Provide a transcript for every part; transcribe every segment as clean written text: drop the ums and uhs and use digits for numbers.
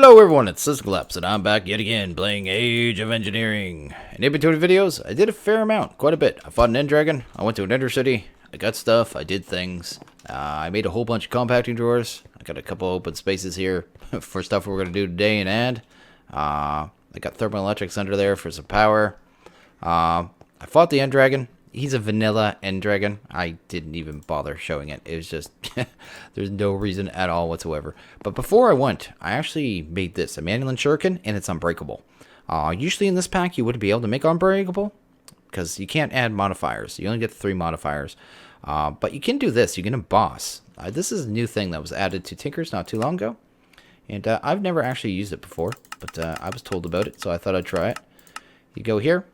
Hello everyone, it's SystemCollapse, and I'm back yet again playing Age of Engineering. In EP13 videos, I did a fair amount, quite a bit. I fought an end dragon, I went to an ender city, I got stuff, I did things. I made a whole bunch of compacting drawers. I got a couple open spaces here for stuff we're going to do today and add. I got thermoelectrics under there for some power. I fought the end dragon. He's a vanilla end dragon. I didn't even bother showing it. It was just, there's no reason at all whatsoever. But before I went, I actually made this, a Manual Shuriken, and it's unbreakable. Usually in this pack, you wouldn't be able to make unbreakable, because you can't add modifiers. You only get 3 modifiers. But you can do this. You can emboss. This is a new thing that was added to Tinkers not too long ago. And I've never actually used it before, but I was told about it, so I thought I'd try it. You go here.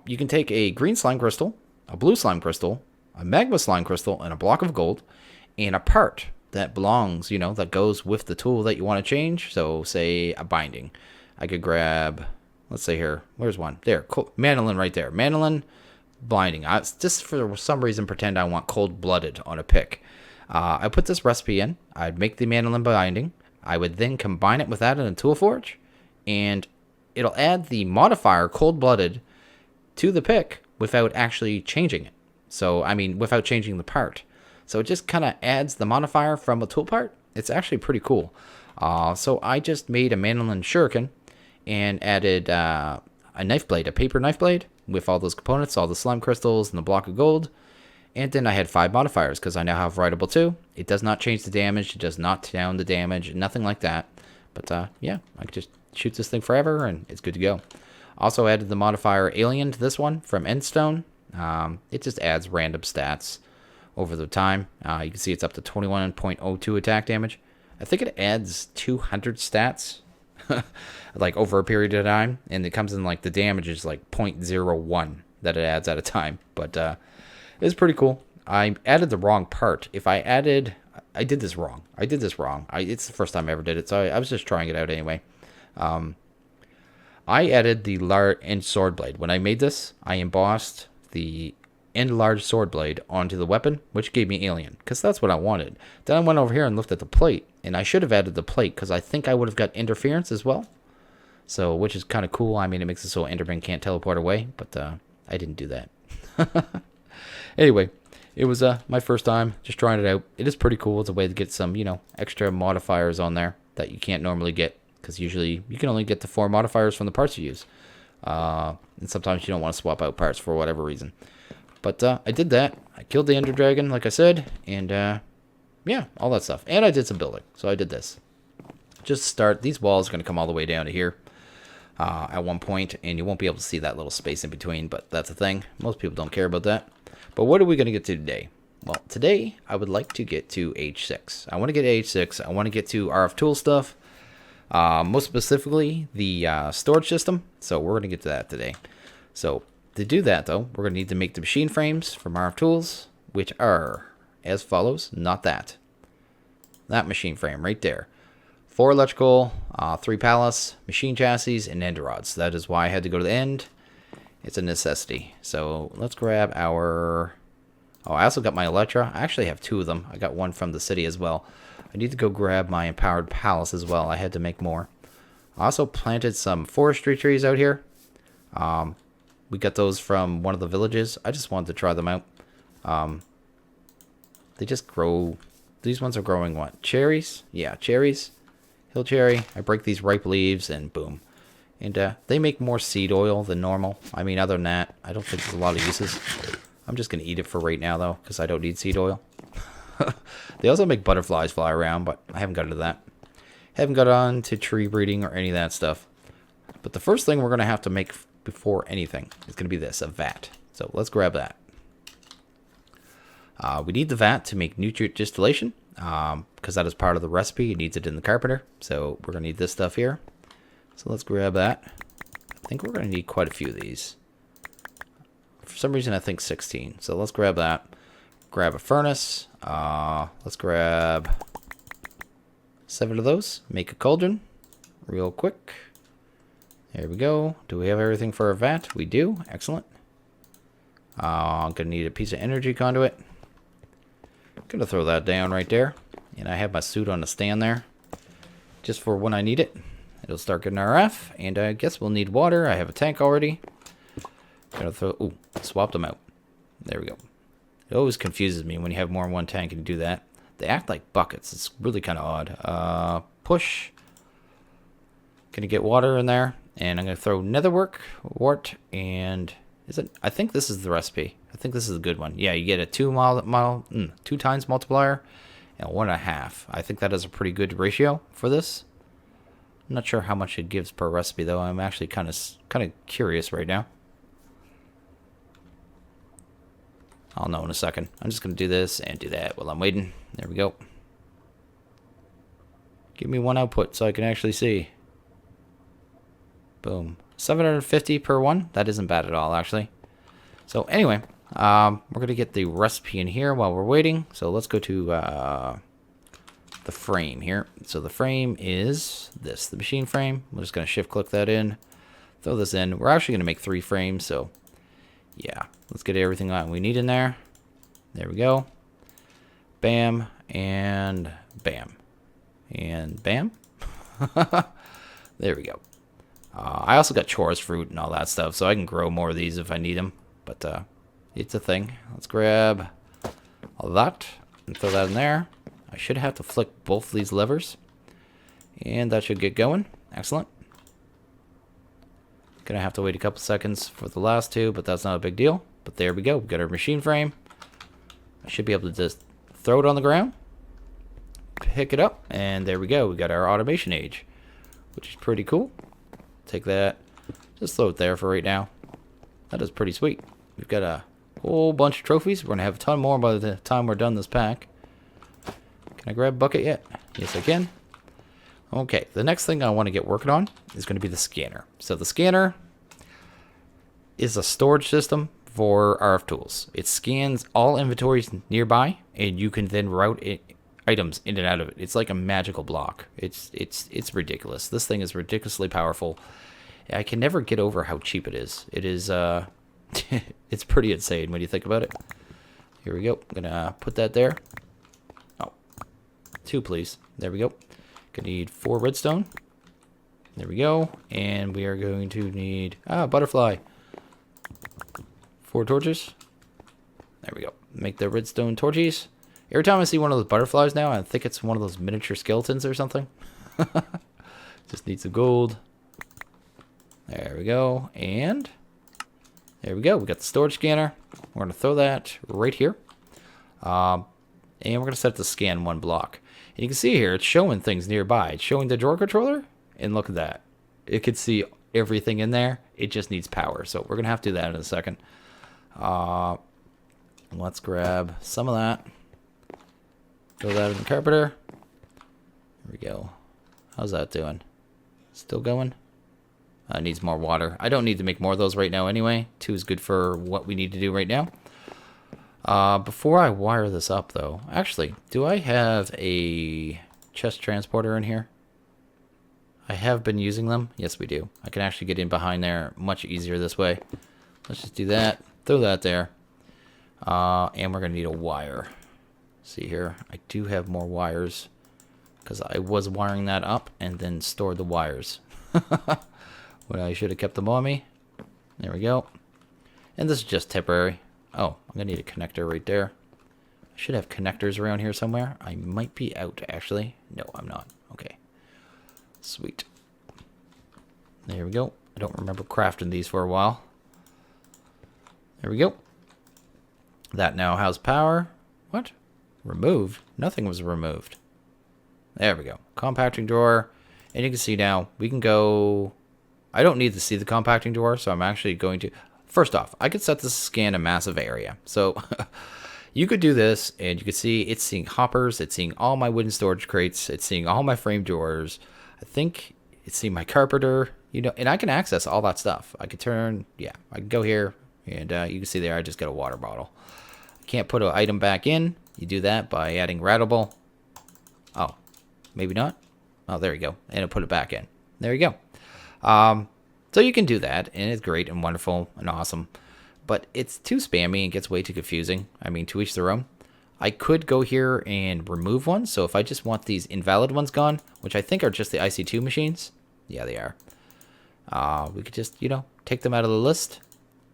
You can take a green slime crystal, a blue slime crystal, a magma slime crystal, and a block of gold, and a part that belongs, that goes with the tool that you want to change. So, say, a binding. I could grab, let's say here, where's one? There, Manolin right there. Manolin, binding. I just for some reason pretend I want cold-blooded on a pick. I put this recipe in. I'd make the Manolin binding. I would then combine it with that in a tool forge, and it'll add the modifier cold-blooded to the pick without actually changing it. So, without changing the part. So it just kind of adds the modifier from a tool part. It's actually pretty cool. So I just made a Manolin Shuriken and added a knife blade, a paper knife blade, with all those components, all the slime crystals and the block of gold. And then I had 5 modifiers because I now have Writable 2. It does not change the damage. It does not down the damage. Nothing like that. But yeah, I could just shoot this thing forever and it's good to go. Also added the modifier Alien to this one from Endstone. It just adds random stats over the time. You can see it's up to 21.02 attack damage. I think it adds 200 stats like over a period of time. And it comes in like the damage is like 0.01 that it adds at a time. But it's pretty cool. I added the wrong part. I did this wrong. It's the first time I ever did it. So I was just trying it out anyway. I added the large end sword blade. When I made this, I embossed the end large sword blade onto the weapon, which gave me Alien, because that's what I wanted. Then I went over here and looked at the plate, and I should have added the plate, because I think I would have got interference as well. So, which is kind of cool. It makes it so Enderman can't teleport away, but I didn't do that. Anyway, it was my first time just trying it out. It is pretty cool. It's a way to get some, extra modifiers on there that you can't normally get. Because usually you can only get the 4 modifiers from the parts you use. And sometimes you don't want to swap out parts for whatever reason. But I did that. I killed the Ender Dragon, like I said. And yeah, all that stuff. And I did some building. So I did this. Just start. These walls are going to come all the way down to here at one point. And you won't be able to see that little space in between. But that's the thing. Most people don't care about that. But what are we going to get to today? Well, today I would like to get to age 6. I want to get to age 6. I want to get to RFTool stuff. Most specifically, the storage system. So we're going to get to that today. So to do that, though, we're going to need to make the machine frames from RFTools, which are as follows. Not that. That machine frame right there. 4 electrical, 3 pallets, machine chassis, and end rods. That is why I had to go to the end. It's a necessity. So let's grab our... Oh, I also got my Electra. I actually have 2 of them. I got one from the city as well. I need to go grab my empowered palace as well. I had to make more. I also planted some forestry trees out here. We got those from one of the villages. I just wanted to try them out. They just grow. These ones are growing what? Cherries? Yeah, cherries. Hill cherry. I break these ripe leaves and boom. And they make more seed oil than normal. Other than that, I don't think there's a lot of uses. I'm just going to eat it for right now, though, because I don't need seed oil. They also make butterflies fly around, but I haven't got into that. Haven't got on to tree breeding or any of that stuff. But the first thing we're going to have to make before anything is going to be this, a vat. So let's grab that. We need the vat to make nutrient distillation, because that is part of the recipe. It needs it in the carpenter. So we're going to need this stuff here. So let's grab that. I think we're going to need quite a few of these. For some reason, I think 16. So let's grab that. Grab a furnace. Let's grab 7 of those. Make a cauldron real quick. There we go. Do we have everything for a vat? We do. Excellent. I'm going to need a piece of energy conduit. Going to throw that down right there. And I have my suit on the stand there. just for when I need it. It'll start getting RF, and I guess we'll need water. I have a tank already. Gotta throw, ooh, swapped them out. There we go. It always confuses me when you have more than one tank and you do that. They act like buckets. It's really kind of odd. Push. Gonna get water in there, and I'm gonna throw netherwork, wart, and is it? I think this is the recipe. I think this is a good one. Yeah, you get a 2 times multiplier and 1.5. I think that is a pretty good ratio for this. I'm not sure how much it gives per recipe though. I'm actually kind of curious right now. I'll know in a second. I'm just gonna do this and do that while I'm waiting. There we go. Give me one output so I can actually see. Boom. 750 per one. That isn't bad at all, actually. So anyway, we're going to get the recipe in here while we're waiting. So let's go to the frame here. So the frame is this, the machine frame. We're just going to shift click that in. Throw this in. We're actually going to make 3 frames. So yeah, let's get everything that we need in there. There we go. Bam, and bam. And bam. There we go. I also got chores fruit and all that stuff, so I can grow more of these if I need them. But it's a thing. Let's grab all that and throw that in there. I should have to flick both these levers, and that should get going. Excellent. Gonna have to wait a couple seconds for the last 2, but that's not a big deal. But there we go. We got our machine frame. I should be able to just throw it on the ground, pick it up, and there we go. We got our automation age, which is pretty cool. Take that, just throw it there for right now. That is pretty sweet. We've got a whole bunch of trophies. We're going to have a ton more by the time we're done this pack. Can I grab a bucket yet? Yes, I can. Okay, the next thing I want to get working on is going to be the scanner. So the scanner is a storage system for RFTools. It scans all inventories nearby, and you can then route items in and out of it. It's like a magical block. It's ridiculous. This thing is ridiculously powerful. I can never get over how cheap it is. It is it's pretty insane when you think about it. Here we go. I'm gonna put that there. Oh, 2 please. There we go. Gonna need 4 redstone. There we go. And we are going to need butterfly. 4 torches. There we go. Make the redstone torches. Every time I see one of those butterflies now, I think it's one of those miniature skeletons or something. Just need some gold. There we go. And there we go. We got the storage scanner. We're going to throw that right here. And we're going to set it to scan 1 block. And you can see here, it's showing things nearby. It's showing the drawer controller. And look at that. It could see everything in there. It just needs power. So we're going to have to do that in a second. Let's grab some of that. Throw that in the carpenter. There we go. How's that doing? Still going? Needs more water. I don't need to make more of those right now anyway. 2 is good for what we need to do right now. Before I wire this up though, actually, do I have a chest transporter in here? I have been using them. Yes, we do. I can actually get in behind there much easier this way. Let's just do that. Throw that there. And we're going to need a wire. See here, I do have more wires because I was wiring that up and then stored the wires. When I should have kept them on me. There we go. And this is just temporary. Oh, I'm going to need a connector right there. I should have connectors around here somewhere. I might be out, actually. No, I'm not. Okay. Sweet. There we go. I don't remember crafting these for a while. There we go. That now has power. What? Removed? Nothing was removed. There we go. Compacting drawer. And you can see now, we can go... I don't need to see the compacting drawer, so I'm actually going to... First off, I could set this to scan a massive area. So you could do this, and you can see it's seeing hoppers, it's seeing all my wooden storage crates, it's seeing all my frame drawers. I think it's seeing my carpenter, you know, and I can access all that stuff. I could turn, yeah, I can go here, and you can see there I just got a water bottle. I can't put an item back in. You do that by adding Ratable. Oh, maybe not. Oh, there you go. And it'll put it back in. There you go. So you can do that, and it's great and wonderful and awesome. But it's too spammy and gets way too confusing. I mean, to each their own. I could go here and remove one. So if I just want these invalid ones gone, which I think are just the IC2 machines. Yeah, they are. We could just, take them out of the list.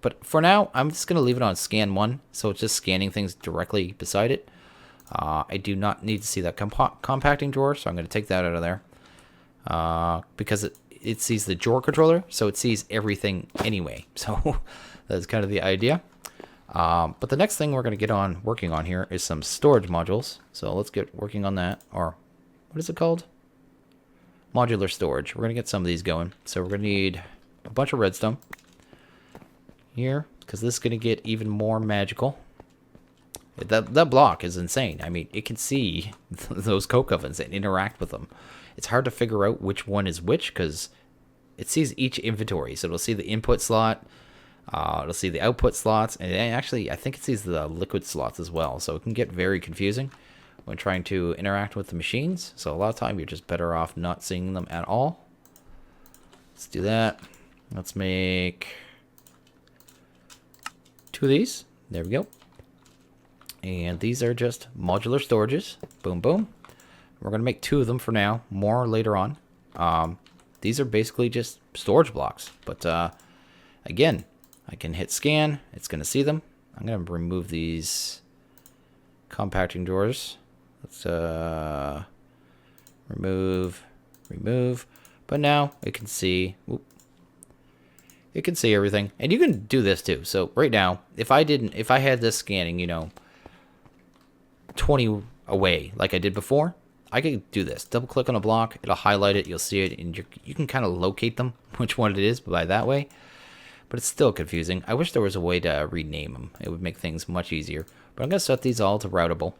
But for now, I'm just going to leave it on scan 1. So it's just scanning things directly beside it. I do not need to see that compacting drawer. So I'm going to take that out of there. Because it sees the drawer controller. So it sees everything anyway. So that's kind of the idea. But the next thing we're going to get on working on here is some storage modules. So let's get working on that. Or what is it called? Modular storage. We're going to get some of these going. So we're going to need a bunch of redstone here, because this is going to get even more magical. That block is insane. I mean, it can see those coke ovens and interact with them. It's hard to figure out which one is which, because it sees each inventory. So it'll see the input slot, it'll see the output slots, and actually I think it sees the liquid slots as well. So it can get very confusing when trying to interact with the machines. So a lot of time you're just better off not seeing them at all. Let's do that. Let's make 2 of these. There we go. And these are just modular storages. Boom, boom. We're going to make 2 of them for now. More later on. These are basically just storage blocks. But again, I can hit scan. It's going to see them. I'm going to remove these compacting drawers. Let's remove. But now it can see. Whoop. It can see everything. And you can do this too. So right now, if I had this scanning, 20 away like I did before, I could do this. Double click on a block, it'll highlight it, you'll see it, and you can kind of locate them, which one it is by that way. But it's still confusing. I wish there was a way to rename them. It would make things much easier. But I'm going to set these all to routable.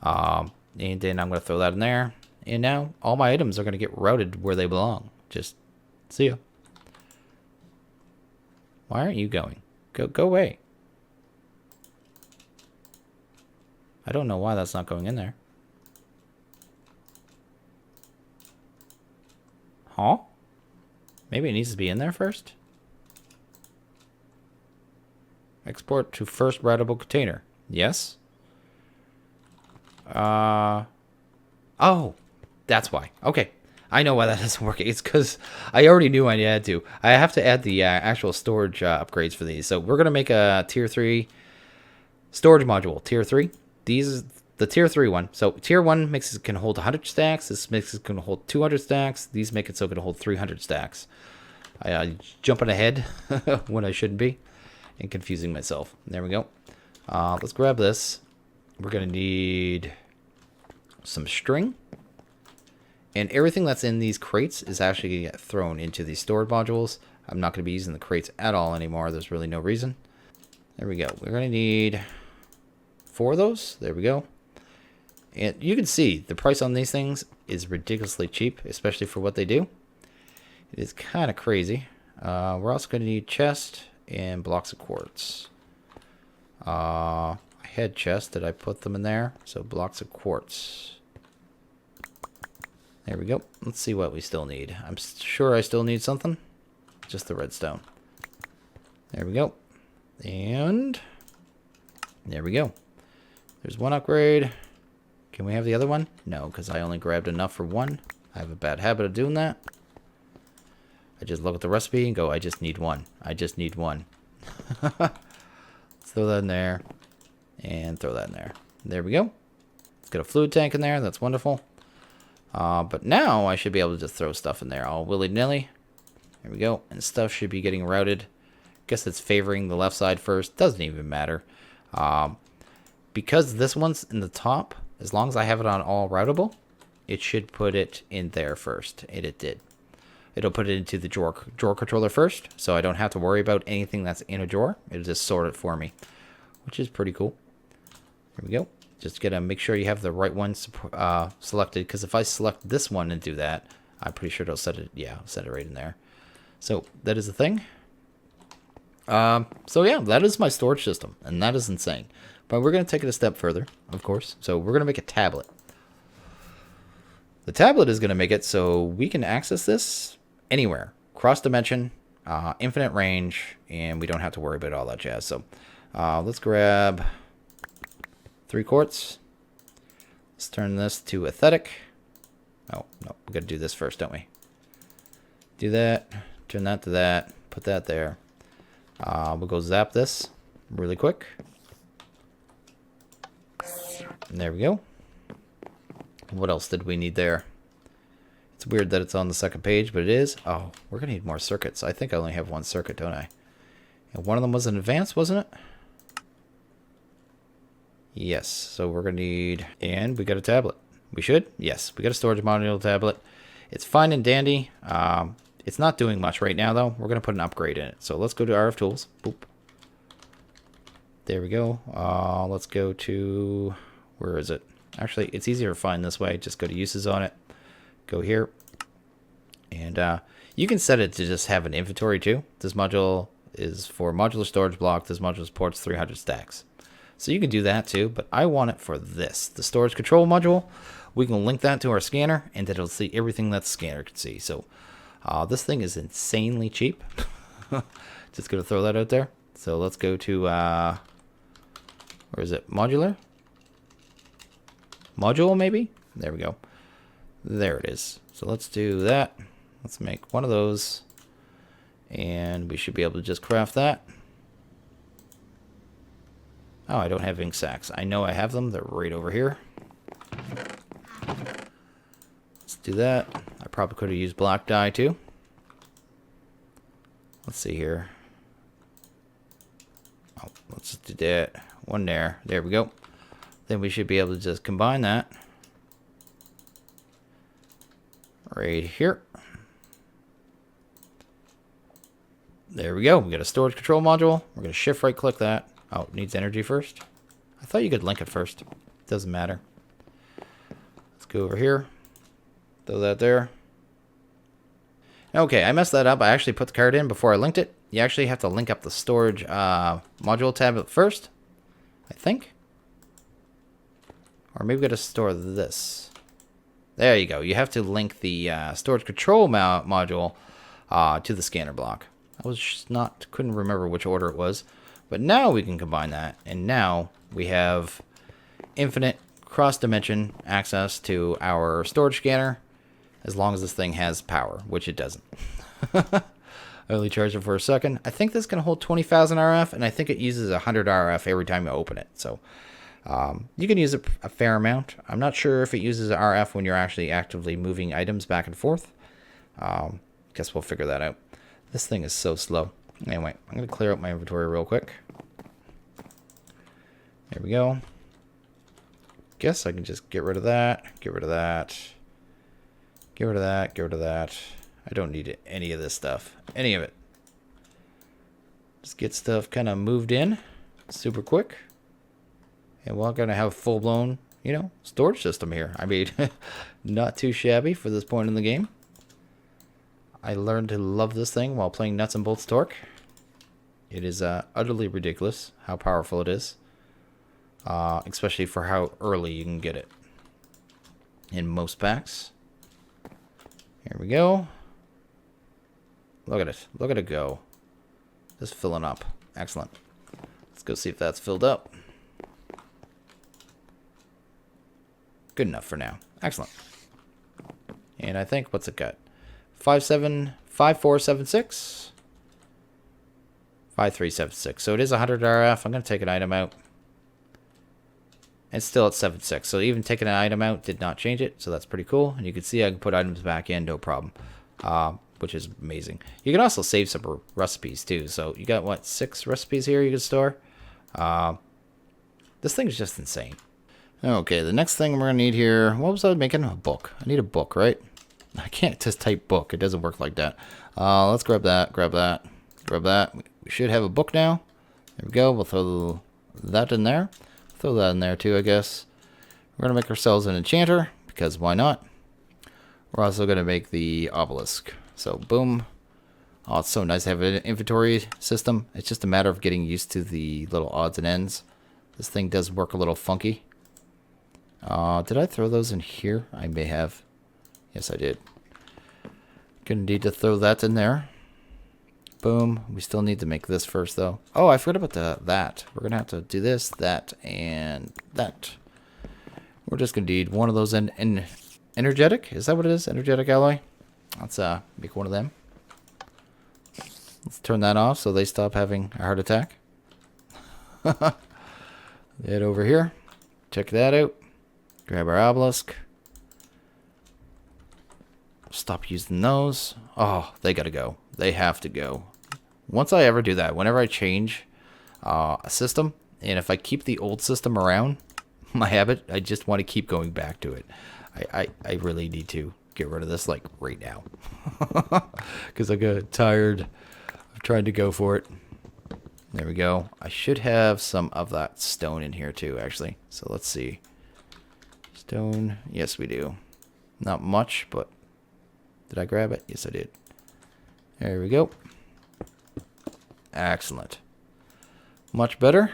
And then I'm going to throw that in there. And now all my items are going to get routed where they belong. Just see ya. Why aren't you going? Go away. I don't know why that's not going in there. Huh? Maybe it needs to be in there first? Export to first routable container. Yes. Oh, that's why. Okay. I know why that doesn't work. It's because I already knew I had to. I have to add the actual storage upgrades for these. So we're going to make a tier 3 storage module. Tier 3. These is the tier 3 one. So tier 1 makes it can hold 100 stacks. This makes it can hold 200 stacks. These make it so it can hold 300 stacks. Jumping ahead when I shouldn't be and confusing myself. There we go. Let's grab this. We're going to need some string. And everything that's in these crates is actually going to get thrown into these storage modules. I'm not going to be using the crates at all anymore. There's really no reason. There we go. We're going to need 4 of those. There we go. And you can see the price on these things is ridiculously cheap, especially for what they do. It is kind of crazy. We're also going to need chest and blocks of quartz. I had chests. Did I put them in there? So blocks of quartz. There we go. Let's see what we still need. I'm sure I still need something. Just the redstone. There we go. And there we go. There's one upgrade. Can we have the other one? No, because I only grabbed enough for one. I have a bad habit of doing that. I just look at the recipe and go, I just need one. I just need one. Let's throw that in there. And throw that in there. There we go. Let's get a fluid tank in there. That's wonderful. But now I should be able to just throw stuff in there all willy-nilly. There we go. And stuff should be getting routed. Guess it's favoring the left side first. Doesn't even matter. Because this one's in the top, as long as I have it on all routable, it should put it in there first. And it did. It'll put it into the drawer controller first, so I don't have to worry about anything that's in a drawer. It'll just sort it for me, which is pretty cool. There we go. Just gotta make sure you have the right one selected, because if I select this one and do that, I'm pretty sure it'll set it. Yeah, set it right in there. So that is the thing. So yeah, that is my storage system, and that is insane. But we're gonna take it a step further, of course. So we're gonna make a tablet. The tablet is gonna make it so we can access this anywhere, cross dimension, infinite range, and we don't have to worry about all that jazz. So let's grab 3 quarts. Let's turn this to aesthetic. Oh, no, we got to do this first, don't we? Do that, turn that to that, put that there. We'll go zap this really quick. And there we go. What else did we need there? It's weird that it's on the second page, but it is. Oh, we're going to need more circuits. I think I only have 1 circuit, don't I? And one of them was an advanced, wasn't it? Yes, so we're going to need... And we got a tablet. We should? Yes, we got a storage module tablet. It's fine and dandy. It's not doing much right now, though. We're going to put an upgrade in it. So let's go to RFTools. Boop. There we go. Let's go to... Where is it? Actually, it's easier to find this way. Just go to uses on it. Go here. And you can set it to just have an inventory, too. This module is for modular storage block. This module supports 300 stacks. So you can do that, too. But I want it for this. The storage control module. We can link that to our scanner, and it'll see everything that the scanner can see. So this thing is insanely cheap. Just going to throw that out there. So let's go to... where is it? Modular? Module, maybe? There we go. There it is. So let's do that. Let's make one of those. And we should be able to just craft that. Oh, I don't have ink sacks. I know I have them. They're right over here. Let's do that. I probably could have used black dye too. Let's see here. Oh, let's just do that. One there. There we go. Then we should be able to just combine that right here. There we go. We got a storage control module. We're going to shift right click that. Oh, it needs energy first. I thought you could link it first. Doesn't matter. Let's go over here. Throw that there. Okay, I messed that up. I actually put the card in before I linked it. You actually have to link up the storage module tab first, I think. Or maybe we got to store this. There you go. You have to link the storage control module to the scanner block. I was just couldn't remember which order it was. But now we can combine that. And now we have infinite cross-dimension access to our storage scanner as long as this thing has power, which it doesn't. I only charged it for a second. I think this can hold 20,000 RF, and I think it uses 100 RF every time you open it. So you can use it a fair amount. I'm not sure if it uses RF when you're actually actively moving items back and forth. Guess we'll figure that out. This thing is so slow. Anyway, I'm going to clear out my inventory real quick. There we go. Guess I can just get rid of that, get rid of that, get rid of that, get rid of that. I don't need any of this stuff. Any of it. Just get stuff kind of moved in super quick. And we're going to have a full-blown, storage system here. I mean, not too shabby for this point in the game. I learned to love this thing while playing Nuts and Bolts Torque. It is utterly ridiculous how powerful it is. Especially for how early you can get it. In most packs. Here we go. Look at it. Look at it go. Just filling up. Excellent. Let's go see if that's filled up. Good enough for now. Excellent. And I think, what's it got? 5476. 5376. So it is 100 RF. I'm going to take an item out. It's still at 76. So even taking an item out did not change it. So that's pretty cool. And you can see I can put items back in, no problem. Which is amazing. You can also save some recipes too. So you got, what, 6 recipes here you can store? This thing is just insane. Okay, the next thing we're going to need here. What was I making? A book. I need a book, right? I can't just type book. It doesn't work like that. Let's grab that, grab that, grab that. We should have a book now. There we go. We'll throw that in there. Throw that in there too, I guess. We're going to make ourselves an enchanter, because why not? We're also going to make the obelisk. So, boom. Oh, it's so nice to have an inventory system. It's just a matter of getting used to the little odds and ends. This thing does work a little funky. Did I throw those in here? I may have. Yes, I did. Gonna need to throw that in there. Boom. We still need to make this first, though. Oh, I forgot about that. We're going to have to do this, that, and that. We're just going to need one of those energetic. Is that what it is? Energetic alloy? Let's make one of them. Let's turn that off so they stop having a heart attack. Head over here. Check that out. Grab our obelisk. Stop using those. Oh, they gotta go. They have to go. Once I ever do that, whenever I change a system, and if I keep the old system around, my habit, I just want to keep going back to it. I really need to get rid of this like right now. Because I got tired of trying to go for it. There we go. I should have some of that stone in here too, actually. So let's see. Stone. Yes, we do. Not much, but did I grab it? Yes, I did. There we go. Excellent. Much better.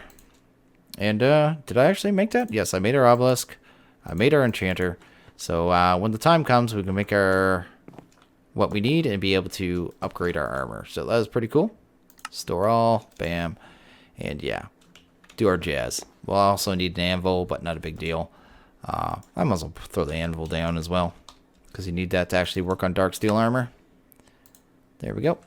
And did I actually make that? Yes, I made our obelisk. I made our enchanter. So when the time comes, we can make our what we need and be able to upgrade our armor. So that is pretty cool. Store all. Bam. And yeah, do our jazz. We'll also need an anvil, but not a big deal. I might as well throw the anvil down as well, because you need that to actually work on dark steel armor. There we go.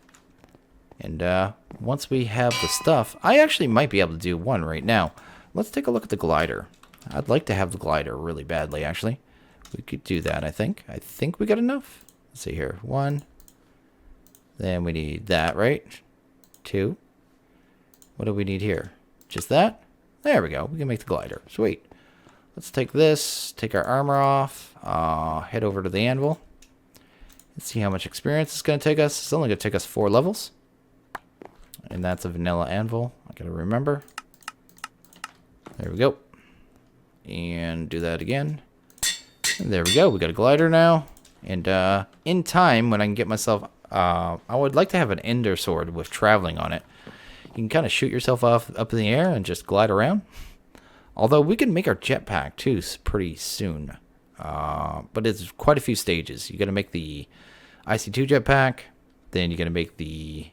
And once we have the stuff, I actually might be able to do one right now. Let's take a look at the glider. I'd like to have the glider really badly, actually. We could do that, I think. I think we got enough. Let's see here. 1. Then we need that, right? 2. What do we need here? Just that? There we go. We can make the glider. Sweet. Let's take this, take our armor off, head over to the anvil. Let's see how much experience it's going to take us. It's only going to take us 4 levels. And that's a vanilla anvil. I got to remember. There we go. And do that again. And there we go. We got a glider now. And in time, when I can get myself... I would like to have an ender sword with traveling on it. You can kind of shoot yourself off up in the air and just glide around. Although we can make our jetpack too pretty soon. But it's quite a few stages. You got to make the IC2 jetpack. Then you got to make the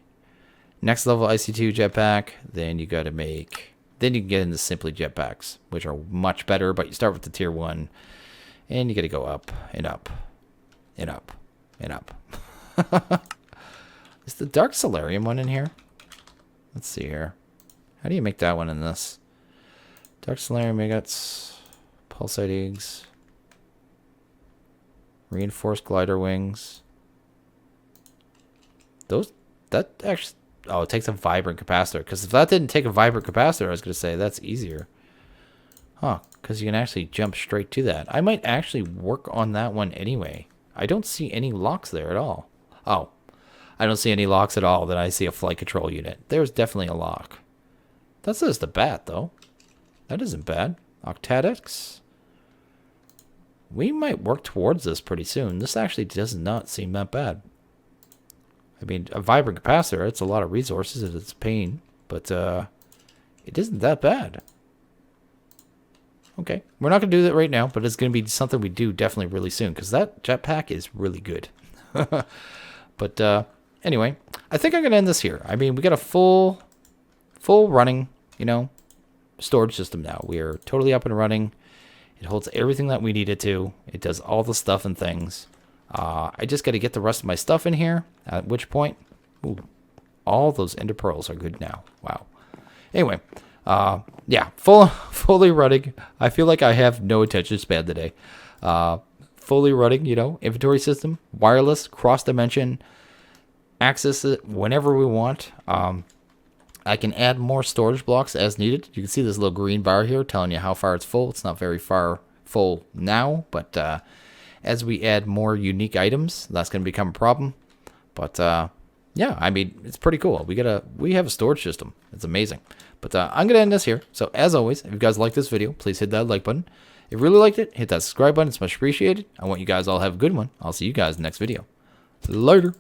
next level IC2 jetpack. Then you got to make... Then you can get into simply jetpacks, which are much better. But you start with the tier 1. And you got to go up and up and up and up. Is the Dark Solarium one in here? Let's see here. How do you make that one in this? Dark Solarium ingots, pulsate eggs, reinforced glider wings. That actually... Oh, it takes a vibrant capacitor. Because if that didn't take a vibrant capacitor, I was going to say that's easier. Huh, because you can actually jump straight to that. I might actually work on that one anyway. I don't see any locks there at all. Oh, I don't see any locks at all. Then I see a flight control unit. There's definitely a lock. That says the bat, though. That isn't bad. Octadics. We might work towards this pretty soon. This actually does not seem that bad. I mean, a vibrant capacitor, it's a lot of resources. It's a pain. But it isn't that bad. Okay. We're not going to do that right now, but it's going to be something we do definitely really soon, because that jetpack is really good. But anyway, I think I'm going to end this here. I mean, we got a full running, storage system now. We are totally up and running. It holds everything that we need it to. It does all the stuff and things. I just got to get the rest of my stuff in here, at which point, ooh, all those ender pearls are good now. Wow. Anyway, yeah, fully running. I feel like I have no attention span today. Fully running, inventory system, wireless, cross-dimension, access it whenever we want. I can add more storage blocks as needed. You can see this little green bar here telling you how far it's full. It's not very far full now, but as we add more unique items, that's going to become a problem. But yeah, I mean, it's pretty cool. We have a storage system. It's amazing. But I'm going to end this here. So as always, if you guys like this video, please hit that like button. If you really liked it, hit that subscribe button. It's much appreciated. I want you guys all to have a good one. I'll see you guys in the next video. Later.